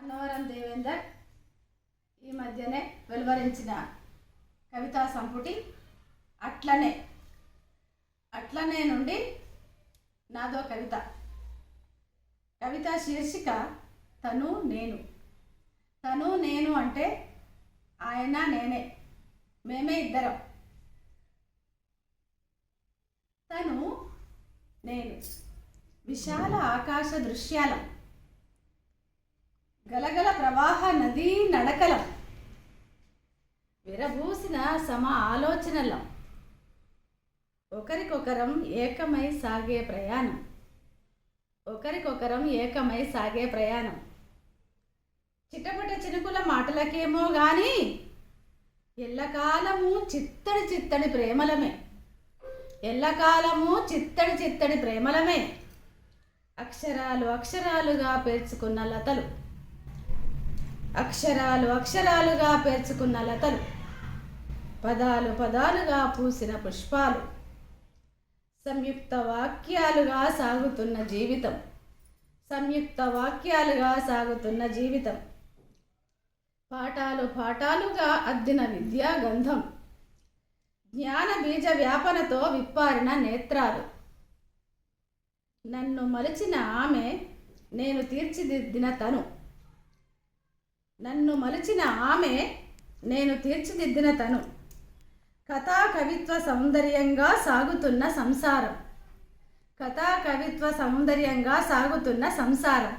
అన్నవరం దేవేందర్ ఈ మధ్యనే వెలువరించిన కవితా సంపుటి అట్లనే అట్లనే నుండి నాదో కవిత. కవిత శీర్షిక తను నేను. తను నేను అంటే ఆయన నేనే, మేమే ఇద్దరం. తను నేను విశాల ఆకాశ దృశ్యాలం, గలగల ప్రవాహ నదీ నడకలం, విరబూసిన సమ ఆలోచనలం, ఒకరికొకరం ఏకమై సాగే ప్రయాణం, ఒకరికొకరం ఏకమై సాగే ప్రయాణం. చిటపట చినుకుల మాటలకేమో గాని ఎల్లకాలము చిత్తడి చిత్తడి ప్రేమలమే, ఎల్లకాలము చిత్తడి చిత్తడి ప్రేమలమే. అక్షరాలు అక్షరాలుగా పేర్చుకున్న లతలు, అక్షరాలు అక్షరాలుగా పేర్చుకున్న లతలు, పదాలు పదాలుగా పూసిన పుష్పాలు, సంయుక్త వాక్యాలుగా సాగుతున్న జీవితం, సంయుక్త వాక్యాలుగా సాగుతున్న జీవితం. పాఠాలు పాఠాలుగా అద్దిన విద్యా గంధం, జ్ఞాన బీజ వ్యాపనతో విప్పారిన నేత్రాలు. నన్ను మలిచిన ఆమె నేను తీర్చిదిద్దిన తను, నన్ను మలిచిన ఆమె నేను తీర్చిదిద్దిన తను. కథా కవిత్వ సౌందర్యంగా సాగుతున్న సంసారం, కథా కవిత్వ సౌందర్యంగా సాగుతున్న సంసారం.